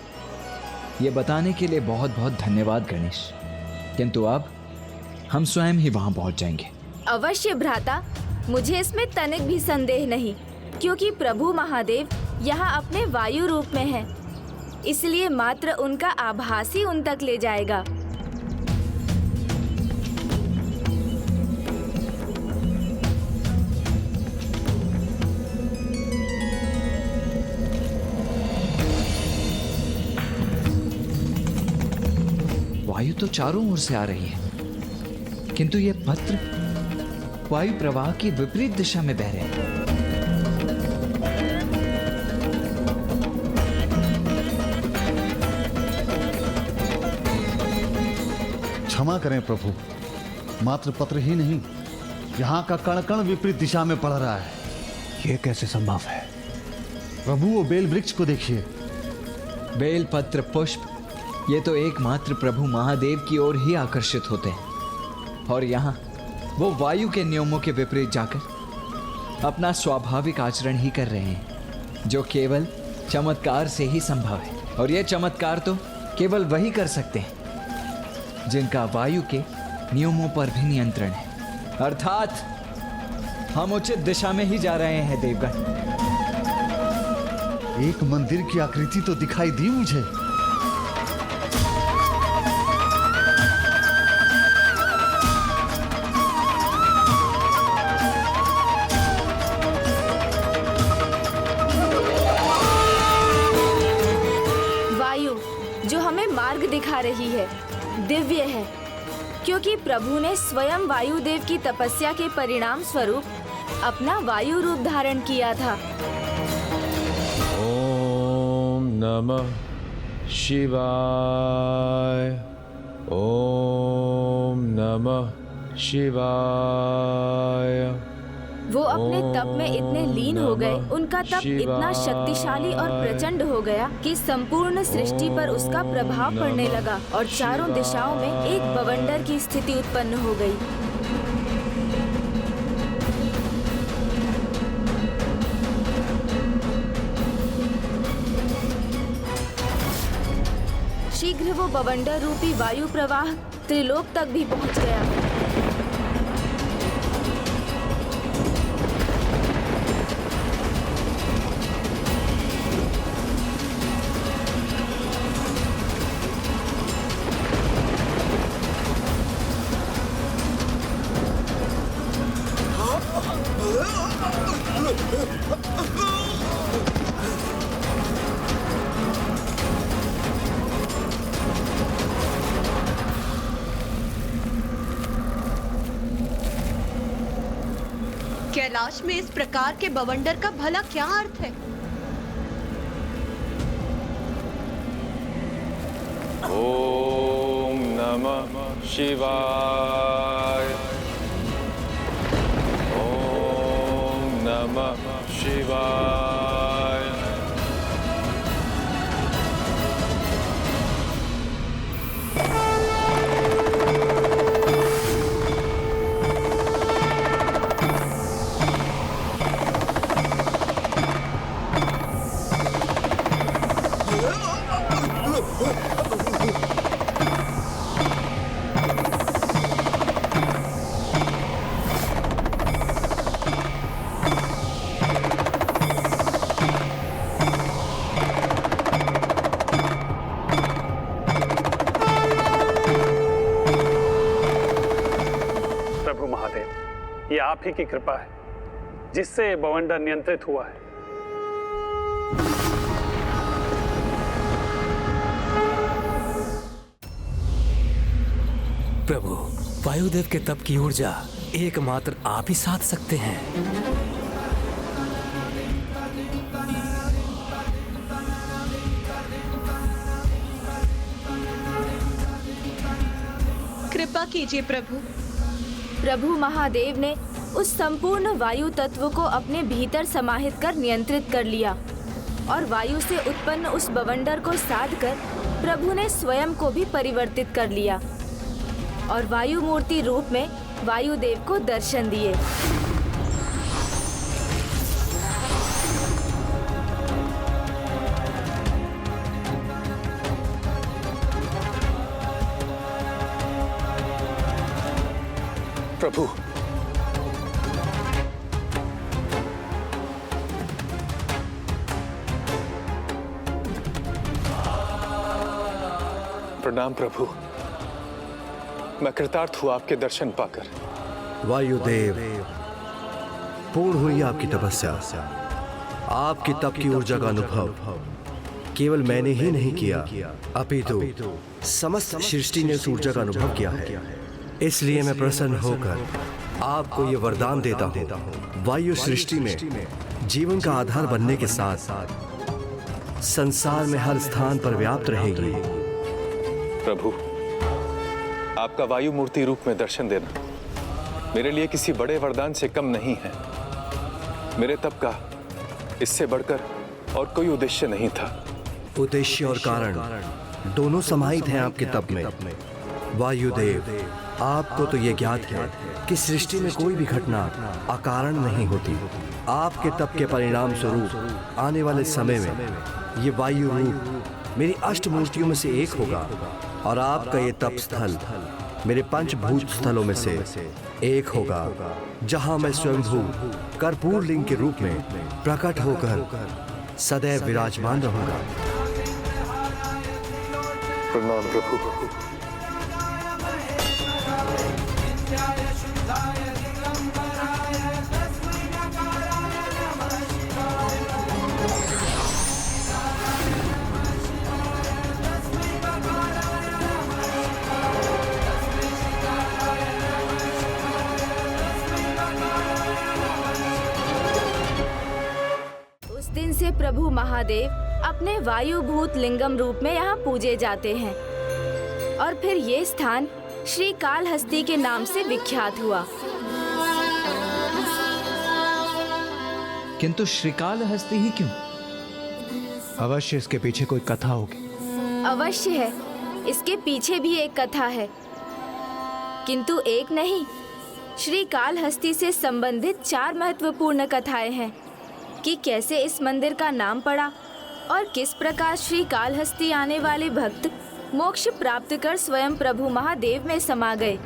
ये बताने के लिए बहुत बहुत धन्यवाद गणेश, किंतु अब हम स्वयं ही वहां पहुंच जाएंगे। अवश्य भ्राता, मुझे इसमें तनिक भी संदेह नहीं, क्योंकि प्रभु महादेव यहाँ अपने वायु रूप में हैं। इसलिए मात्र उनका आभास ही उन तक ले जाएगा। वायु तो चारों ओर से आ रही है, किंतु ये पत्र वायु प्रवाह की विपरीत दिशा में बह रहे हैं। क्षमा करें प्रभु, मात्र पत्र ही नहीं, यहाँ का कण कण विपरीत दिशा में पड़ रहा है। ये कैसे संभव है? प्रभु वो बेल वृक्ष को देखिए। बेल पत्र पुष्प ये तो एकमात्र प्रभु महादेव की ओर ही आकर्षित होते हैं, और यहाँ वो वायु के नियमों के विपरीत जाकर अपना स्वाभाविक आचरण ही कर रहे हैं, जो केवल चमत्कार से ही संभव है। और ये चमत्कार तो केवल वही कर सकते हैं जिनका वायु के नियमों पर भी नियंत्रण है। अर्थात हम उचित दिशा में ही जा रहे हैं देवगण। एक मंदिर की आकृति तो दिखाई दी मुझे। दिखा रही है, दिव्य है, क्योंकि प्रभु ने स्वयं वायुदेव की तपस्या के परिणाम स्वरूप अपना वायु रूप धारण किया था। ओम नमः शिवाय, ओम नमः शिवाय। वो अपने तप में इतने लीन हो गए, उनका तप इतना शक्तिशाली और प्रचंड हो गया कि संपूर्ण सृष्टि पर उसका प्रभाव पड़ने लगा और चारों दिशाओं में एक बवंडर की स्थिति उत्पन्न हो गई। शीघ्र वो बवंडर रूपी वायु प्रवाह त्रिलोक तक भी पहुंच गया। कैलाश में इस प्रकार के बवंडर का भला क्या अर्थ है? ओम नमः शिवाय, ओम नमः शिवाय। ये आप ही की कृपा है जिससे ये बवंडर नियंत्रित हुआ है। प्रभु, वायुदेव के तप की ऊर्जा एकमात्र आप ही साध सकते हैं। कृपा कीजिए प्रभु। प्रभु महादेव ने उस संपूर्ण वायु तत्व को अपने भीतर समाहित कर नियंत्रित कर लिया और वायु से उत्पन्न उस बवंडर को साध कर प्रभु ने स्वयं को भी परिवर्तित कर लिया और वायु मूर्ति रूप में वायुदेव को दर्शन दिए। प्रभु, प्रणाम प्रभु। मैं कृतार्थ हुआ आपके दर्शन पाकर। वायुदेव, पूर्ण हुई आपकी तपस्या। आपकी तप की ऊर्जा का अनुभव केवल मैंने ही नहीं किया, अपितु समस्त सृष्टि ने उस ऊर्जा का अनुभव किया है। इसलिए मैं प्रसन्न होकर आपको ये वरदान देता हूँ, वायु सृष्टि में जीवन का आधार बनने के साथ संसार में हर स्थान पर व्याप्त रहेगी। प्रभु, आपका वायु मूर्ति रूप में दर्शन देना मेरे लिए किसी बड़े वरदान से कम नहीं है। मेरे तप का इससे बढ़कर और कोई उद्देश्य नहीं था। उद्देश्य और कारण दोनों समाहित हैं आपके तप में। वायुदेव, आपको तो ये ज्ञात है कि सृष्टि में कोई भी घटना अकारण नहीं होती। आपके तप के परिणाम स्वरूप आने वाले समय में ये वायु रूप मेरी अष्ट मूर्तियों में से एक होगा और आपका ये तप स्थल मेरे पंचभूत स्थलों में से एक होगा, जहां मैं स्वयंभू कर्पूर लिंग के रूप में प्रकट होकर सदैव विराजमान रहूंगा। प्रणाम प्रभु। दिन से प्रभु महादेव अपने वायुभूत लिंगम रूप में यहाँ पूजे जाते हैं और फिर ये स्थान श्री कालहस्ती के नाम से विख्यात हुआ। किंतु श्रीकालहस्ती ही क्यों? अवश्य इसके पीछे कोई कथा होगी। अवश्य है, इसके पीछे भी एक कथा है, किंतु एक नहीं, श्री कालहस्ती से संबंधित 4 महत्वपूर्ण कथाएं हैं कि कैसे इस मंदिर का नाम पड़ा और किस प्रकार श्री कालहस्ती आने वाले भक्त मोक्ष प्राप्त कर स्वयं प्रभु महादेव में समा गए।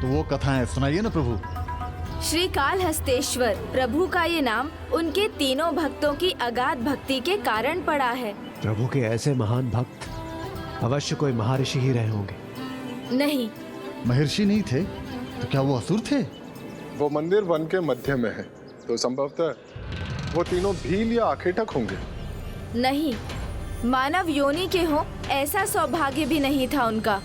तो वो कथाएं सुनाइए ना प्रभु। श्री कालहस्तेश्वर प्रभु का ये नाम उनके तीनों भक्तों की अगाध भक्ति के कारण पड़ा है। प्रभु के ऐसे महान भक्त अवश्य कोई महर्षि ही रहे होंगे। नहीं, महर्षि नहीं थे तो क्या वो असुर थे? वो मंदिर वन के मध्य में है, तो संभवतः वो तीनों भील या आखेटक होंगे। नहीं, मानव योनि के हो ऐसा सौभाग्य भी नहीं था उनका।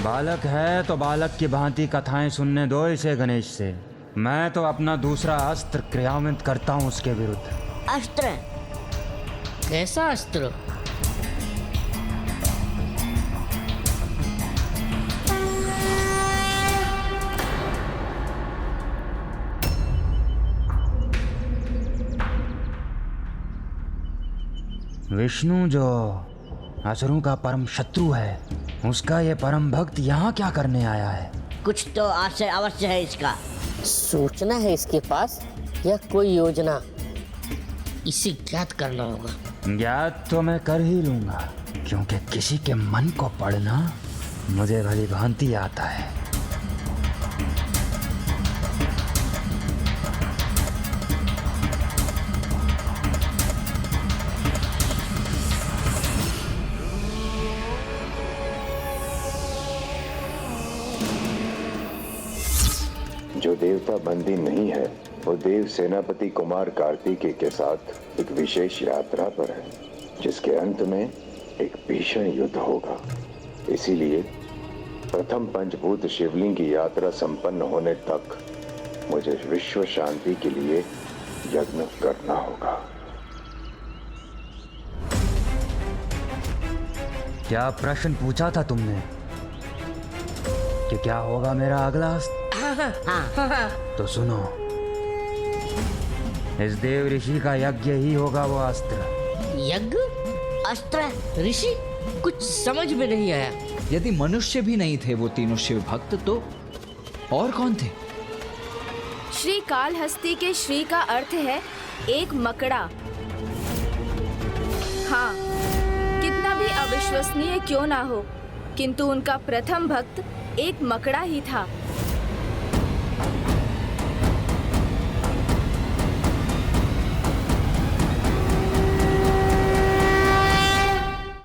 बालक है तो बालक की भांति कथाएं सुनने दो इसे गणेश से। मैं तो अपना दूसरा अस्त्र क्रियान्वित करता हूँ उसके विरुद्ध। अस्त्र? कैसा अस्त्र? विष्णु जो असुरों का परम शत्रु है, उसका ये परम भक्त यहाँ क्या करने आया है? कुछ तो आशय अवश्य है इसका। सूचना है इसके पास या कोई योजना? इसे ज्ञात करना होगा। ज्ञात तो मैं कर ही लूंगा, क्योंकि किसी के मन को पढ़ना मुझे भली भांति आता है। जो देवता बंदी नहीं है वो देव सेनापति कुमार कार्तिकेय के साथ एक विशेष यात्रा पर है, जिसके अंत में एक भीषण युद्ध होगा। इसीलिए प्रथम पंचभूत शिवलिंग की यात्रा संपन्न होने तक मुझे विश्व शांति के लिए यज्ञ करना होगा। क्या प्रश्न पूछा था तुमने कि क्या होगा मेरा अगला अस्त्र? तो सुनो, इस देव ऋषि का यज्ञ ही होगा वो अस्त्र। यज्ञ? अस्त्र? ऋषि? कुछ समझ में नहीं आया। यदि मनुष्य भी नहीं थे वो तीनों शिव भक्त, तो और कौन थे? श्री कालहस्ती के श्री का अर्थ है एक मकड़ा। हाँ, कितना भी अविश्वसनीय क्यों ना हो, किंतु उनका प्रथम भक्त एक मकड़ा ही था।